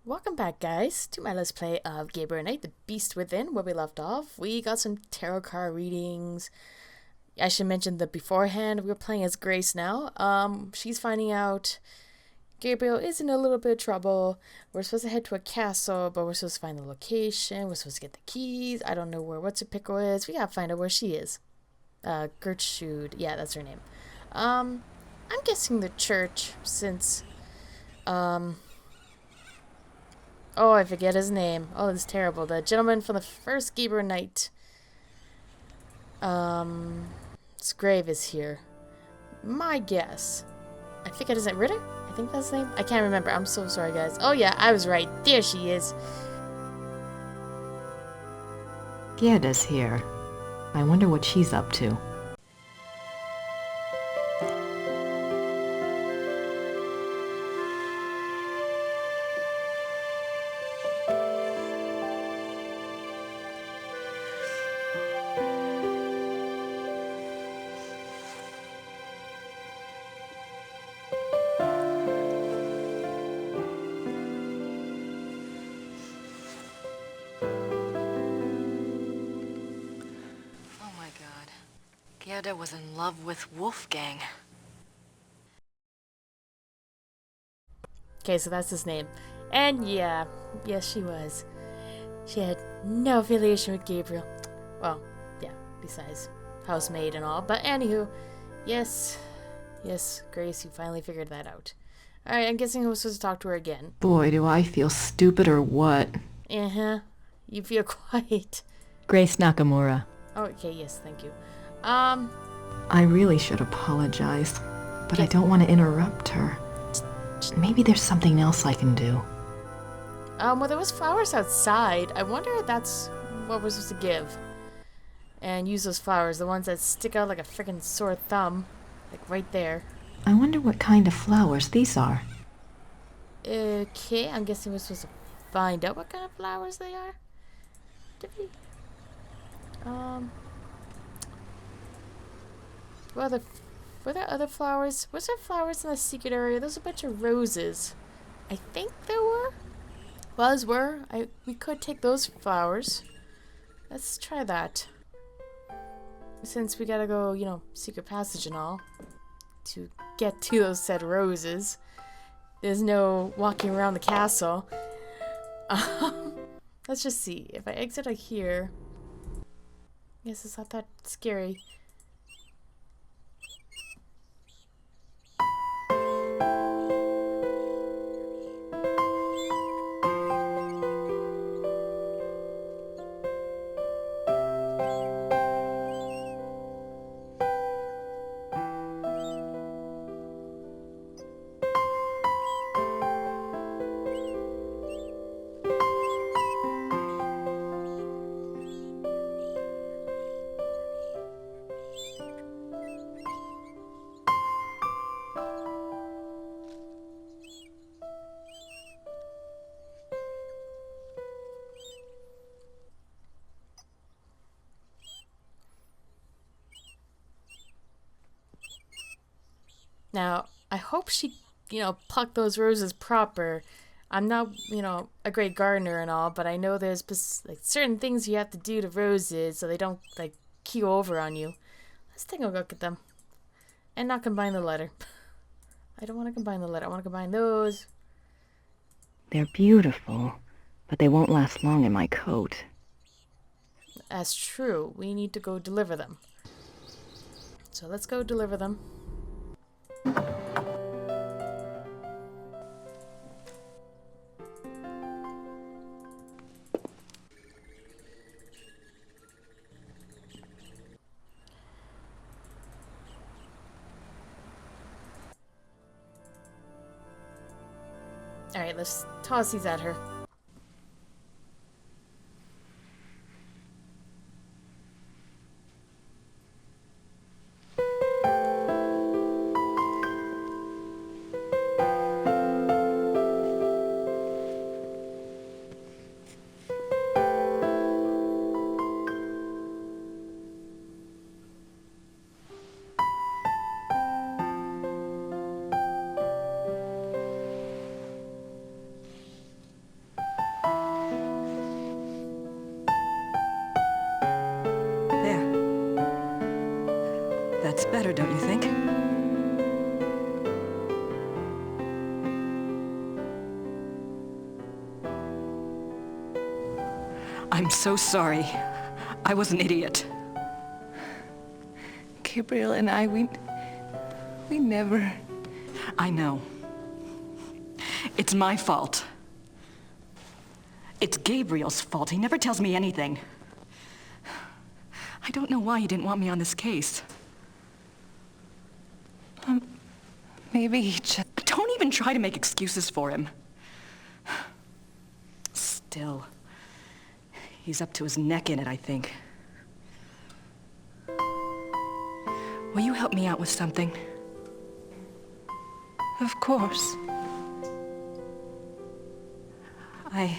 Welcome back, guys, to my Let's Play of Gabriel Knight, The Beast Within, where we left off. We got some tarot card readings. I should mention that beforehand, we're playing as Grace now. She's finding out Gabriel is in a little bit of trouble. We're supposed to head to a castle, but we're supposed to find the location. We're supposed to get the keys. I don't know where What's-a-Pickle is. We gotta find out where she is. Gertrude. Yeah, that's her name. I'm guessing the church, since, oh, I forget his name. Oh, it's terrible. The gentleman from the first Gabriel Knight. His grave is here. My guess. I think it isn't Ritter? I think that's the name. I can't remember. I'm so sorry, guys. Oh, yeah, I was right. There she is. Gerda's here. I wonder what she's up to. Oh my god. Gerda was in love with Wolfgang. Okay, so that's his name. And yeah, yes, she was. She had no affiliation with Gabriel. Well, yeah, besides housemaid and all. But anywho, yes, Grace, you finally figured that out. Alright, I'm guessing I was supposed to talk to her again. Boy, do I feel stupid or what. Uh-huh. You feel quite... Grace Nakamura. Okay, yes, thank you. I really should apologize, but I don't want to interrupt her. Maybe there's something else I can do. Well, there was flowers outside. I wonder if that's what we're supposed to give. And use those flowers, the ones that stick out like a freaking sore thumb. Like right there. I wonder what kind of flowers these are. Okay, I'm guessing we're supposed to find out what kind of flowers they are. Did we? Were there other flowers? Was there flowers in the secret area? There's a bunch of roses. I think there were. We could take those flowers. Let's try that. Since we gotta go, secret passage and all, to get to those said roses. There's no walking around the castle. Let's just see. If I exit out here... Yes, it's not that scary. Now, I hope she, plucked those roses proper. I'm not, a great gardener and all, but I know there's certain things you have to do to roses so they don't, keel over on you. Let's take a look at them. And not combine the letter. I don't want to combine the letter. I want to combine those. They're beautiful, but they won't last long in my coat. That's true. We need to go deliver them. So let's go deliver them. Alright, let's toss these at her. better, don't you think? I'm so sorry. I was an idiot. Gabriel and I, we never... I know. It's my fault. It's Gabriel's fault. He never tells me anything. I don't know why he didn't want me on this case. Maybe he just... Don't even try to make excuses for him. Still, he's up to his neck in it, I think. Will you help me out with something? Of course. I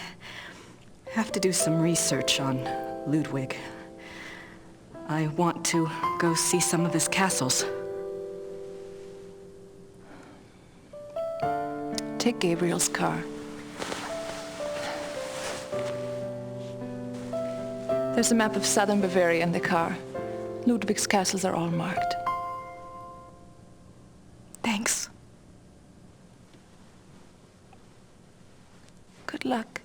have to do some research on Ludwig. I want to go see some of his castles. Take Gabriel's car. There's a map of southern Bavaria in the car. Ludwig's castles are all marked. Thanks. Good luck.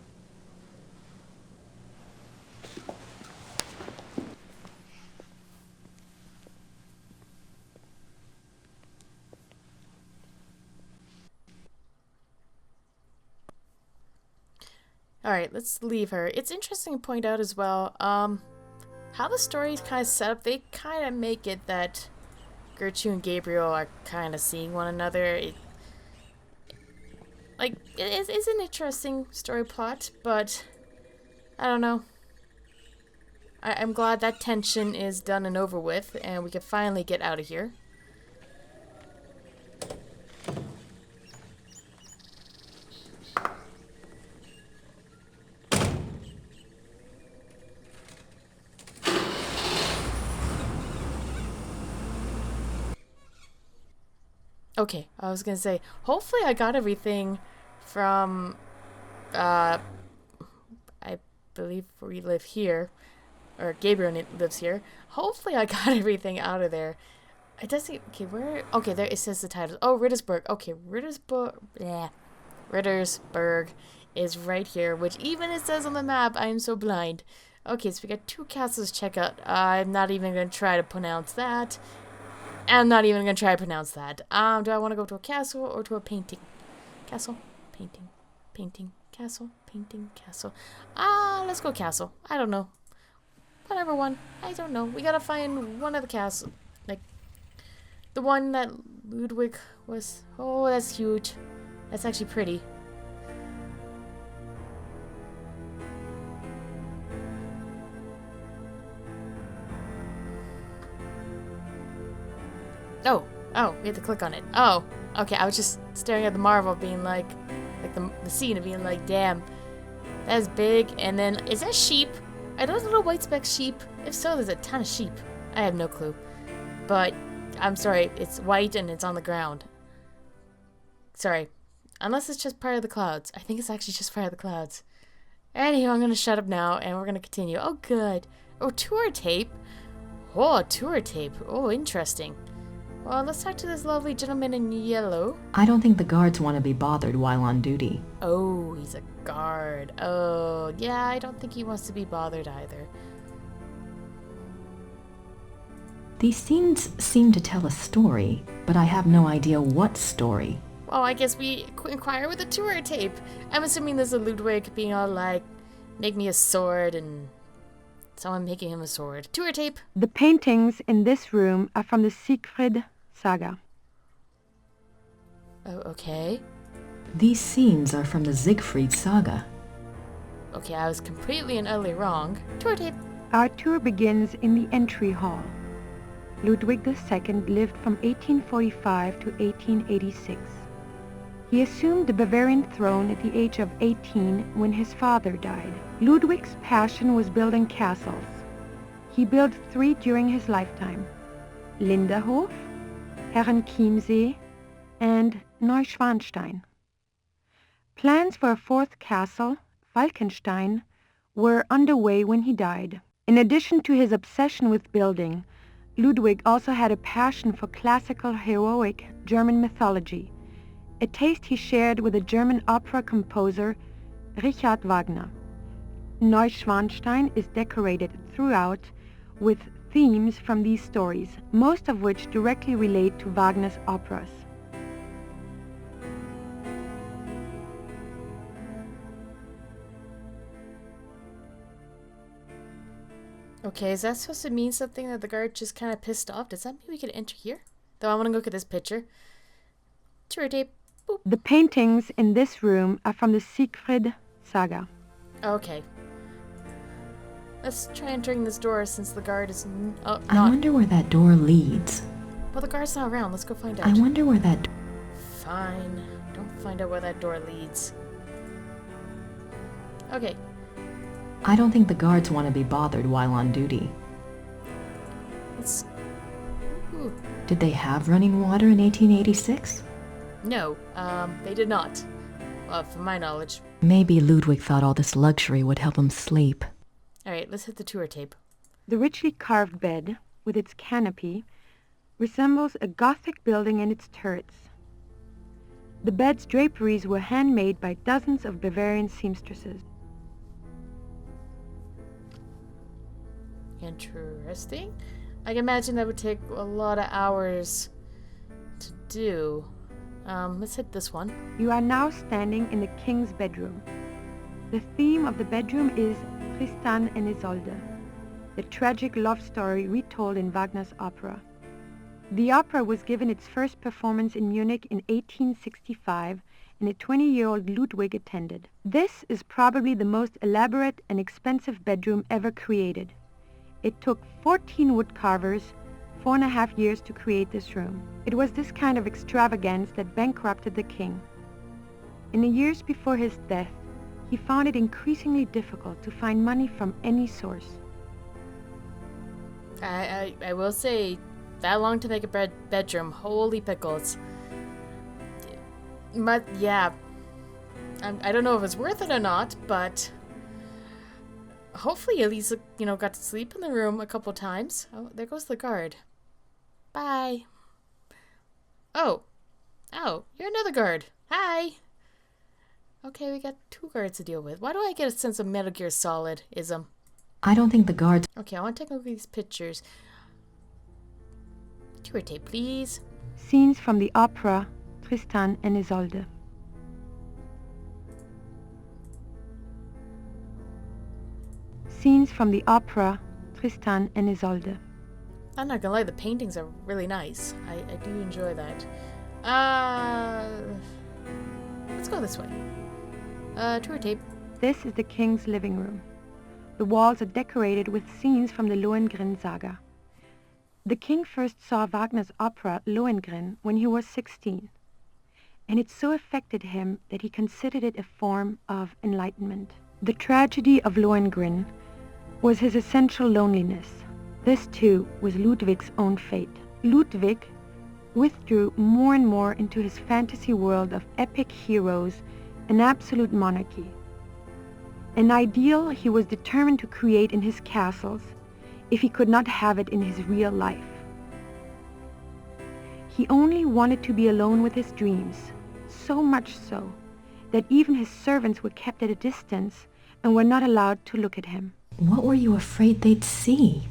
Alright, let's leave her. It's interesting to point out as well, how the story's kind of set up. They kind of make it that Gertrude and Gabriel are kind of seeing one another. It's an interesting story plot, but I don't know. I'm glad that tension is done and over with, and we can finally get out of here. Okay, I was gonna say, hopefully I got everything from, I believe we live here, or Gabriel lives here. Hopefully I got everything out of there. It doesn't, okay, where, okay, there, it says the title. Oh, Rittersburg. Okay, Rittersburg is right here, which even it says on the map. I am so blind. Okay, so we got 2 castles to check out. I'm not even gonna try to pronounce that. I'm not even gonna try to pronounce that. Do I want to go to a castle or to a painting? Castle, painting, painting, castle, painting, castle. Let's go castle. I don't know. Whatever one. I don't know. We gotta find one of the castles. Like, the one that Ludwig was... Oh, that's huge. That's actually pretty. Oh, we have to click on it. Oh, okay, I was just staring at the marvel being like the scene of being like, damn, that's big. And then, is that sheep? Are those little white speck sheep? If so, there's a ton of sheep. I have no clue. But, I'm sorry, it's white and it's on the ground. Sorry. Unless it's just part of the clouds. I think it's actually just part of the clouds. Anywho, I'm gonna shut up now and we're gonna continue. Oh, good. Oh, tour tape. Oh, tour tape. Oh, interesting. Well, let's talk to this lovely gentleman in yellow. I don't think the guards want to be bothered while on duty. Oh, he's a guard. Oh, yeah, I don't think he wants to be bothered either. These scenes seem to tell a story, but I have no idea what story. Well, I guess we inquire with a tour tape. I'm assuming there's a Ludwig being all like, make me a sword, and someone making him a sword. Tour tape. The paintings in this room are from the Siegfried saga. Oh, okay. These scenes are from the Siegfried saga. Okay, I was completely and utterly wrong. Tour tape. Our tour begins in the entry hall. Ludwig II lived from 1845 to 1886. He assumed the Bavarian throne at the age of 18 when his father died. Ludwig's passion was building castles. He built 3 during his lifetime: Linderhof, Herrenchiemsee, and Neuschwanstein. Plans for a 4th castle, Falkenstein, were underway when he died. In addition to his obsession with building, Ludwig also had a passion for classical heroic German mythology, a taste he shared with the German opera composer Richard Wagner. Neuschwanstein is decorated throughout with themes from these stories, most of which directly relate to Wagner's operas. Okay, is that supposed to mean something that the guard just kind of pissed off? Does that mean we could enter here? Though I want to look at this picture. Tour tape. Boop. The paintings in this room are from the Siegfried saga. Okay. Let's try entering this door since the guard is I not. wonder where that door leads. Well, the guard's not around. Let's go find out. I wonder where that... Fine. Don't find out where that door leads. Okay. I don't think the guards want to be bothered while on duty. Let's... Ooh. Did they have running water in 1886? No, they did not. Well, from my knowledge. Maybe Ludwig thought all this luxury would help him sleep. Alright, let's hit the tour tape. The richly carved bed, with its canopy, resembles a Gothic building and its turrets. The bed's draperies were handmade by dozens of Bavarian seamstresses. Interesting. I can imagine that would take a lot of hours to do. Let's hit this one. You are now standing in the king's bedroom. The theme of the bedroom is Tristan and Isolde, the tragic love story retold in Wagner's opera. The opera was given its first performance in Munich in 1865, and a 20-year-old Ludwig attended. This is probably the most elaborate and expensive bedroom ever created. It took 14 woodcarvers 4.5 years to create this room. It was this kind of extravagance that bankrupted the king. In the years before his death, he found it increasingly difficult to find money from any source. I will say, that long to make a bedroom, holy pickles. But yeah, I don't know if it's worth it or not, but hopefully at least, you know, got to sleep in the room a couple times. Oh, there goes the guard. Bye. Oh, you're another guard. Hi. Okay, we got 2 guards to deal with. Why do I get a sense of Metal Gear Solid-ism? I don't think the guards... Okay, I want to take a look at these pictures. Tour tape, please. Scenes from the opera Tristan and Isolde. Scenes from the opera Tristan and Isolde. I'm not gonna lie, the paintings are really nice. I do enjoy that. Let's go this way. Tour tape. This is the king's living room. The walls are decorated with scenes from the Lohengrin saga. The king first saw Wagner's opera Lohengrin when he was 16, and it so affected him that he considered it a form of enlightenment. The tragedy of Lohengrin was his essential loneliness. This too was Ludwig's own fate. Ludwig withdrew more and more into his fantasy world of epic heroes and absolute monarchy. An ideal he was determined to create in his castles if he could not have it in his real life. He only wanted to be alone with his dreams, so much so that even his servants were kept at a distance and were not allowed to look at him. What were you afraid they'd see?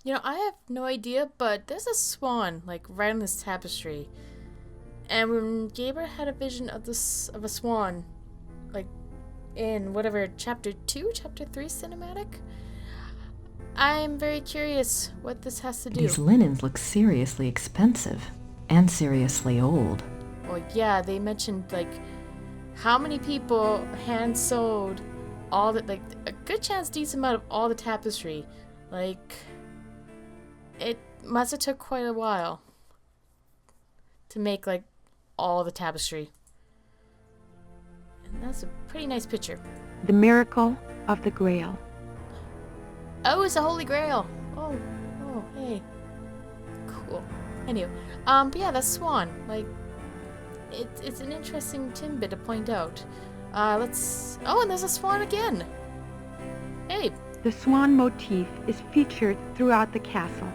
You know, I have no idea, but there's a swan, like, right on this tapestry. And when Gabriel had a vision of a swan, like, in whatever, chapter 2, chapter 3 cinematic, I'm very curious what this has to do. These linens look seriously expensive. And seriously old. Well, yeah, they mentioned, like, how many people hand-sewed all the, like, a good chance, decent amount of all the tapestry. Like, it must have took quite a while to make, like, all the tapestry. And that's a pretty nice picture. The miracle of the Grail. Oh, it's a Holy Grail. Oh, hey. Cool. Anyway, but yeah, that's Swan. Like, it's an interesting tidbit to point out. Oh, and there's a swan again! Hey! The swan motif is featured throughout the castle,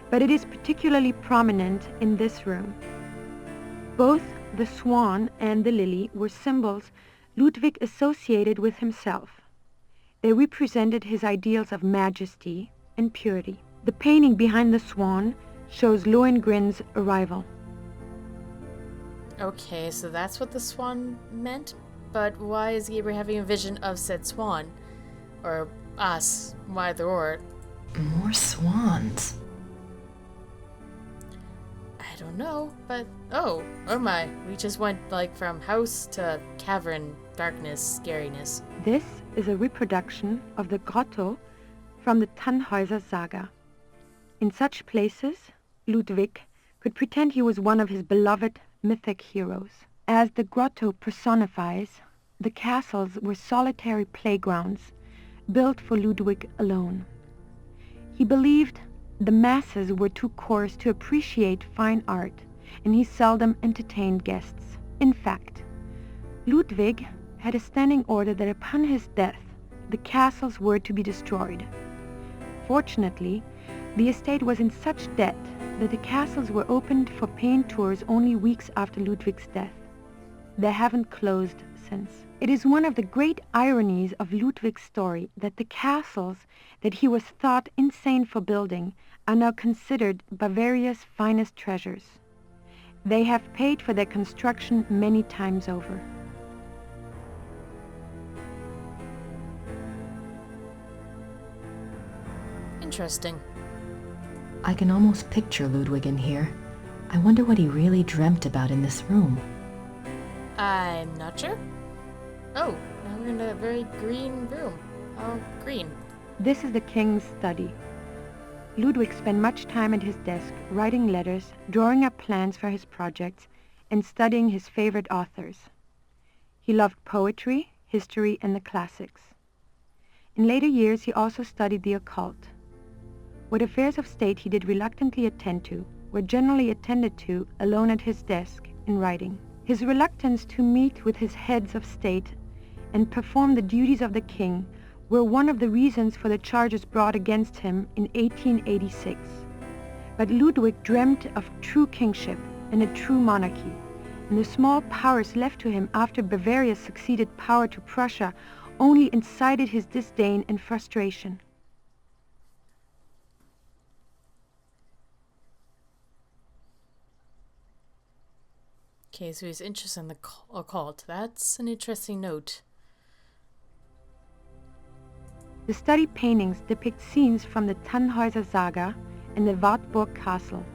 but it is particularly prominent in this room. Both the swan and the lily were symbols Ludwig associated with himself. They represented his ideals of majesty and purity. The painting behind the swan shows Lohengrin's arrival. Okay, so that's what the swan meant? But why is Gabriel having a vision of said swan? Or us, either or. More swans. I don't know, but oh my, we just went like from house to cavern, darkness, scariness. This is a reproduction of the grotto from the Tannhäuser saga. In such places, Ludwig could pretend he was one of his beloved mythic heroes. As the grotto personifies, the castles were solitary playgrounds built for Ludwig alone. He believed the masses were too coarse to appreciate fine art, and he seldom entertained guests. In fact, Ludwig had a standing order that upon his death, the castles were to be destroyed. Fortunately, the estate was in such debt that the castles were opened for paying tours only weeks after Ludwig's death. They haven't closed since. It is one of the great ironies of Ludwig's story that the castles that he was thought insane for building are now considered Bavaria's finest treasures. They have paid for their construction many times over. Interesting. I can almost picture Ludwig in here. I wonder what he really dreamt about in this room. I'm not sure. Oh, now we're in a very green room. Oh, green. This is the king's study. Ludwig spent much time at his desk writing letters, drawing up plans for his projects, and studying his favorite authors. He loved poetry, history, and the classics. In later years, he also studied the occult. What affairs of state he did reluctantly attend to were generally attended to alone at his desk in writing. His reluctance to meet with his heads of state and perform the duties of the king were one of the reasons for the charges brought against him in 1886. But Ludwig dreamt of true kingship and a true monarchy, and the small powers left to him after Bavaria succeeded power to Prussia only incited his disdain and frustration. Okay, so he's interested in the occult. That's an interesting note. The study paintings depict scenes from the Tannhäuser saga and the Wartburg castle.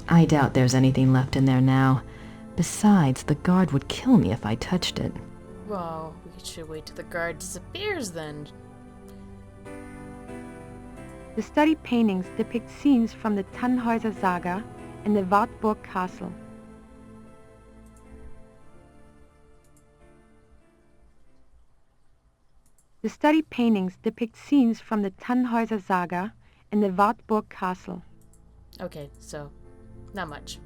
I doubt there's anything left in there now. Besides, the guard would kill me if I touched it. Well, we should wait till the guard disappears then. The study paintings depict scenes from the Tannhäuser saga and the Wartburg castle. The study paintings depict scenes from the Tannhäuser saga and the Wartburg castle. Okay, so, not much.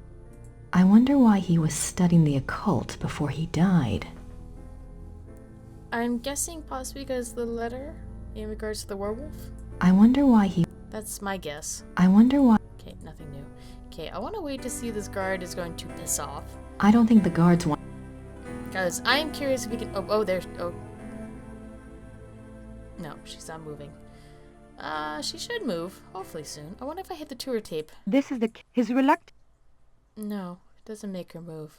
I wonder why he was studying the occult before he died. I'm guessing possibly because the letter in regards to the werewolf? I wonder why he... That's my guess. I wonder why... Okay, nothing new. Okay, I want to wait to see if this guard is going to piss off. I don't think the guards want... Because I am curious if we can... Oh, there's... Oh. No, she's not moving. She should move. Hopefully soon. I wonder if I hit the tour tape. This is his reluctance. No, it doesn't make her move.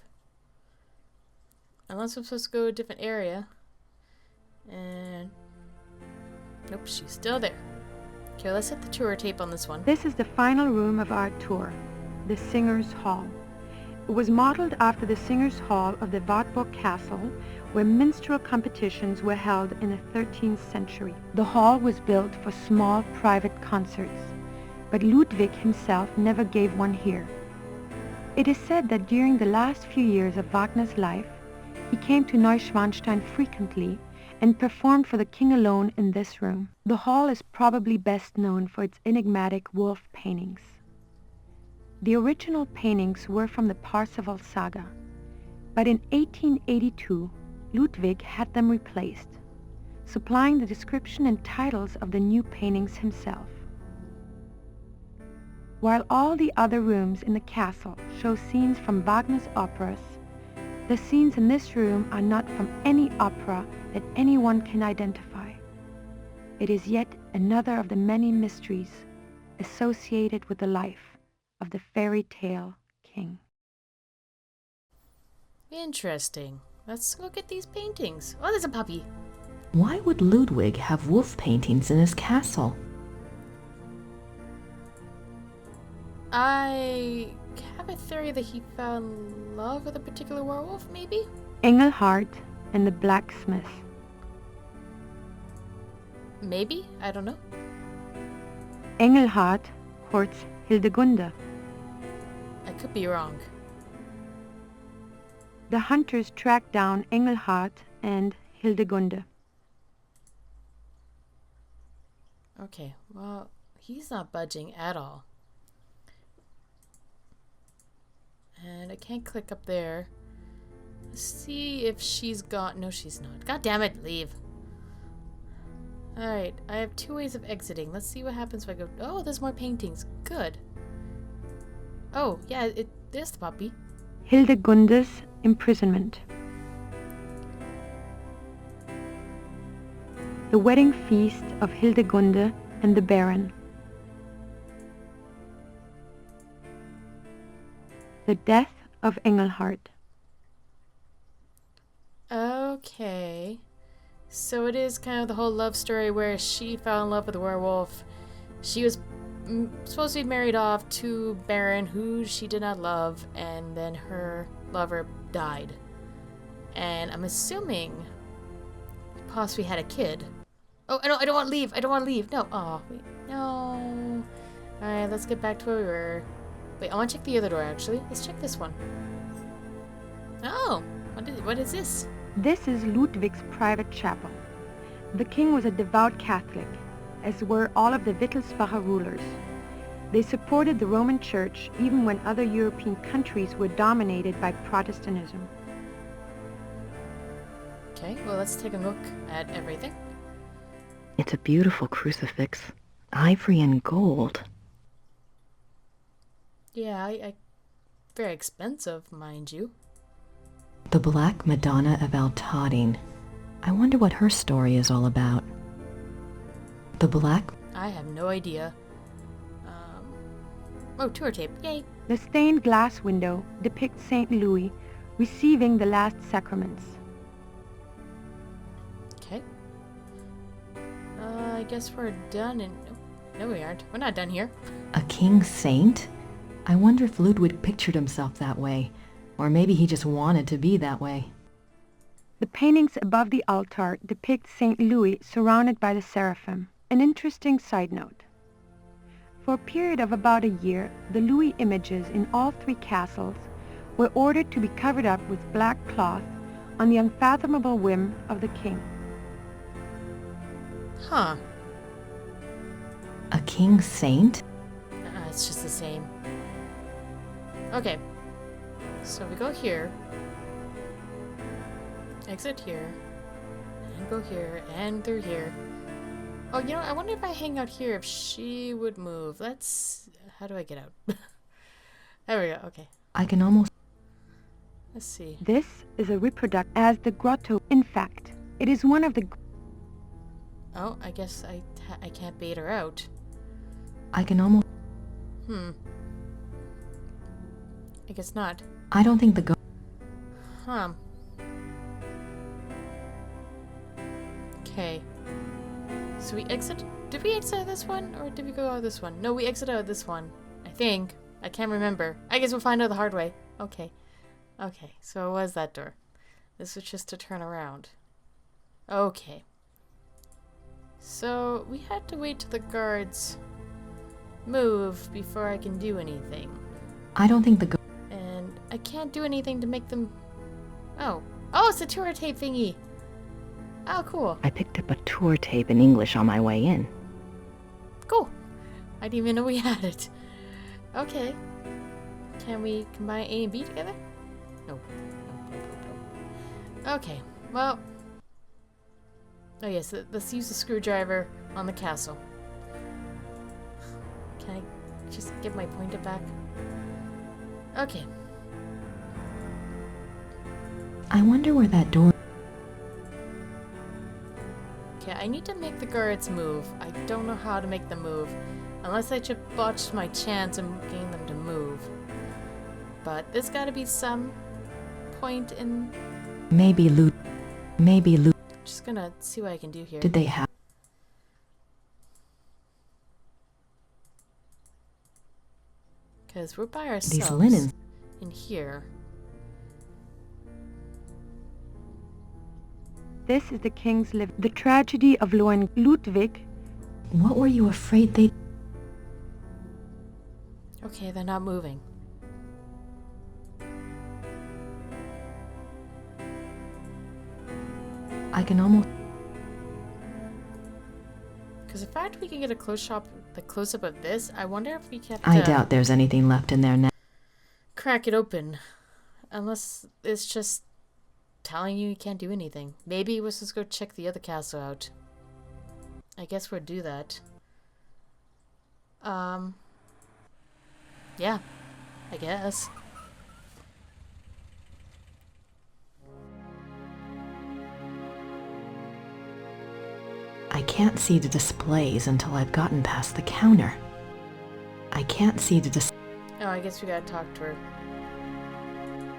Unless I'm supposed to go to a different area. And... Nope, she's still there. Okay, let's hit the tour tape on this one. This is the final room of our tour, the Singers' Hall. It was modeled after the Singers' Hall of the Wartburg Castle, where minstrel competitions were held in the 13th century. The hall was built for small private concerts, but Ludwig himself never gave one here. It is said that during the last few years of Wagner's life, he came to Neuschwanstein frequently and performed for the king alone in this room. The hall is probably best known for its enigmatic wolf paintings. The original paintings were from the Parsifal saga, but in 1882, Ludwig had them replaced, supplying the description and titles of the new paintings himself. While all the other rooms in the castle show scenes from Wagner's operas, the scenes in this room are not from any opera that anyone can identify. It is yet another of the many mysteries associated with the life of the fairy tale king. Interesting. Let's look at these paintings. Oh, there's a puppy. Why would Ludwig have wolf paintings in his castle? I have a theory that he fell in love with a particular werewolf, maybe? Engelhart and the blacksmith. Maybe? I don't know. Engelhart courts Hildegunde. I could be wrong. The hunters track down Engelhart and Hildegunde. Okay, well, he's not budging at all. And I can't click up there. Let's see if she's gone. No, she's not. God damn it, leave. Alright, I have 2 ways of exiting. Let's see what happens if I go. Oh, there's more paintings. Good. Oh, yeah, there's the puppy. Hildegunde's imprisonment. The wedding feast of Hildegunde and the Baron. The death of Engelhart. Okay. So it is kind of the whole love story where she fell in love with a werewolf. She was supposed to be married off to Baron, who she did not love, and then her lover died. And I'm assuming possibly had a kid. Oh, I don't want to leave. I don't want to leave. No. Oh, wait. No. Alright, let's get back to where we were. Wait, I want to check the other door, actually. Let's check this one. Oh, what is this? This is Ludwig's private chapel. The king was a devout Catholic, as were all of the Wittelsbacher rulers. They supported the Roman Church even when other European countries were dominated by Protestantism. Okay, well, let's take a look at everything. It's a beautiful crucifix. Ivory and gold. Yeah, I very expensive, mind you. The Black Madonna of Altadine. I wonder what her story is all about. The Black... I have no idea. Oh, tour tape. Yay. The stained glass window depicts St. Louis receiving the last sacraments. Okay. I guess we're done and... No, we aren't. We're not done here. A king saint? I wonder if Ludwig pictured himself that way. Or maybe he just wanted to be that way. The paintings above the altar depict St. Louis surrounded by the seraphim. An interesting side note. For a period of about a year, the Louis images in all 3 castles were ordered to be covered up with black cloth on the unfathomable whim of the king. Huh. A king saint? It's just the same. Okay. So we go here. Exit here. And go here. And through here. Oh, you know, I wonder if I hang out here if she would move. Let's... How do I get out? There we go. Okay. I can almost... Let's see. This is a reproduction as the grotto. In fact, it is one of the... Oh, I guess I can't bait her out. I can almost... I guess not. I don't think the Huh. Okay. So we exit... Did we exit out this one? Or did we go out this one? No, we exit out this one. I think. I can't remember. I guess we'll find out the hard way. Okay. Okay, so it was that door. This was just to turn around. Okay. So, we had to wait till the guards move before I can do anything. I don't think the And I can't do anything to make them... Oh. Oh, it's a tour tape thingy! Oh, cool. I picked up a tour tape in English on my way in. Cool. I didn't even know we had it. Okay. Can we combine A and B together? No. Okay, well... Oh yes, let's use the screwdriver on the castle. Can I just get my pointer back? Okay. I wonder where that door... Okay, I need to make the guards move. I don't know how to make them move. Unless I just botched my chance of getting them to move. But there's gotta be some point in... Maybe loot... Just gonna see what I can do here. Did they have... Because we're by ourselves. These linens... In here. This is the king's live. The tragedy of Ludwig. What were you afraid they... Okay, they're not moving. I can almost... Because the fact we can get a close-up of this, I wonder if we can... I doubt there's anything left in there now. Crack it open. Unless it's just telling you can't do anything. Maybe we'll just go check the other castle out. I guess we'll do that. Yeah. I guess. I can't see the displays until I've gotten past the counter. I can't see the dis... Oh, I guess we gotta talk to her.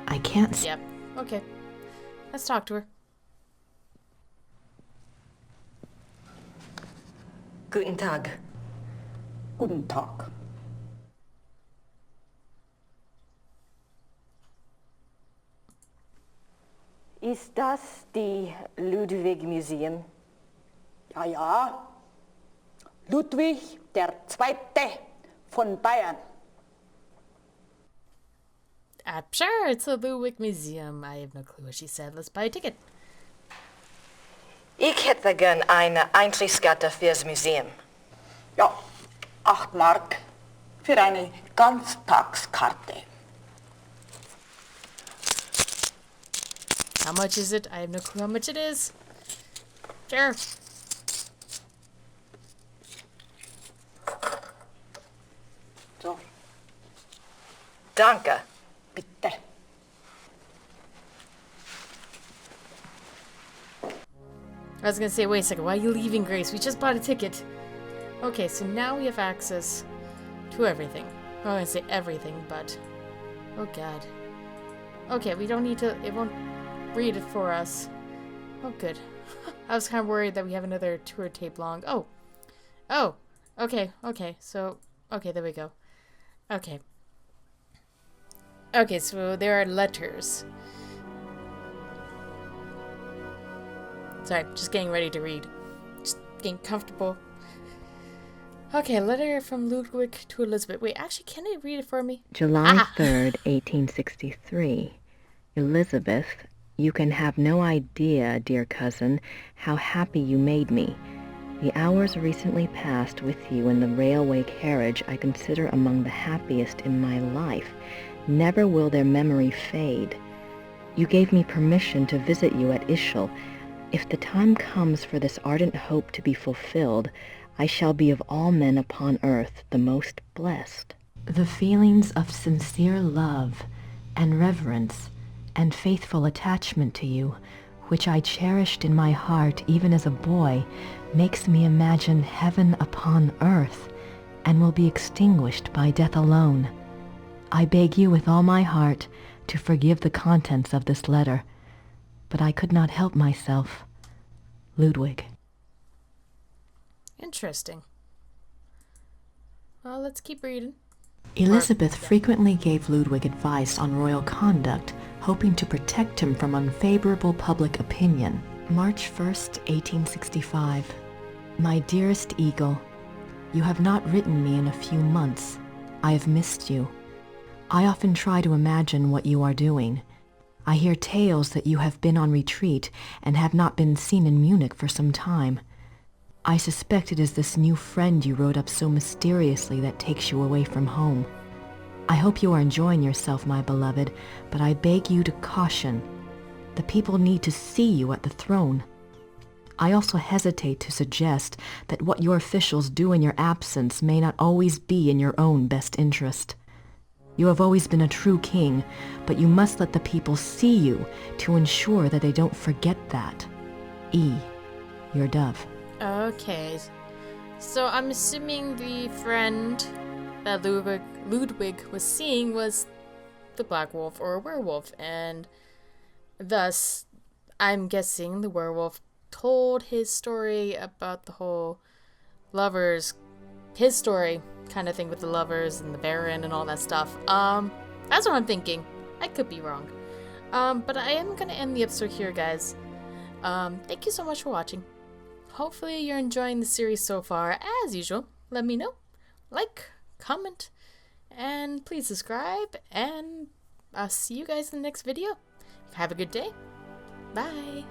I can't see... Yep. Okay. Let's talk to her. Guten Tag. Guten Tag. Ist das die Ludwig Museum? Ja, ja. Ludwig der Zweite von Bayern. Sure, it's a Ludwig Museum. I have no clue what she said. Let's buy a ticket. Ich hätte gern eine Eintrittskarte fürs Museum. Ja, 8 Mark für eine Ganztagskarte. How much is it? I have no clue how much it is. Sure. So, Danke. bitte. I was gonna say, wait a second, why are you leaving, Grace? We just bought a ticket. Okay, so now we have access to everything. I'm not gonna say everything, but... Oh god. Okay, we don't need to... It won't read it for us. Oh, good. I was kind of worried that we have another tour tape long. Oh! Oh! Okay, okay, so... Okay, there we go. Okay. Okay, so there are letters. Sorry, just getting ready to read. Just getting comfortable. Okay, letter from Ludwig to Elizabeth. Wait, actually, can I read it for me? July 3rd, 1863. Elizabeth, you can have no idea, dear cousin, how happy you made me. The hours recently passed with you in the railway carriage I consider among the happiest in my life. Never will their memory fade. You gave me permission to visit you at Ischl. If the time comes for this ardent hope to be fulfilled, I shall be of all men upon earth the most blessed. The feelings of sincere love and reverence and faithful attachment to you, which I cherished in my heart even as a boy, makes me imagine heaven upon earth and will be extinguished by death alone. I beg you with all my heart to forgive the contents of this letter, but I could not help myself. Ludwig. Interesting. Well, let's keep reading. Elizabeth frequently gave Ludwig advice on royal conduct, hoping to protect him from unfavorable public opinion. March 1st, 1865. My dearest Eagle, you have not written me in a few months. I have missed you. I often try to imagine what you are doing. I hear tales that you have been on retreat and have not been seen in Munich for some time. I suspect it is this new friend you wrote up so mysteriously that takes you away from home. I hope you are enjoying yourself, my beloved, but I beg you to caution. The people need to see you at the throne. I also hesitate to suggest that what your officials do in your absence may not always be in your own best interest. You have always been a true king, but you must let the people see you to ensure that they don't forget that. E. Your dove. Okay. So I'm assuming the friend that Ludwig was seeing was the black wolf or a werewolf, and thus I'm guessing the werewolf told his story about the whole lovers, his story kind of thing with the lovers and the Baron and all that stuff. That's what I'm thinking. I could be wrong. But I am gonna end the episode here, guys. Thank you so much for watching. Hopefully you're enjoying the series so far. As usual, let me know. Like, comment, and please subscribe, and I'll see you guys in the next video. Have a good day. Bye.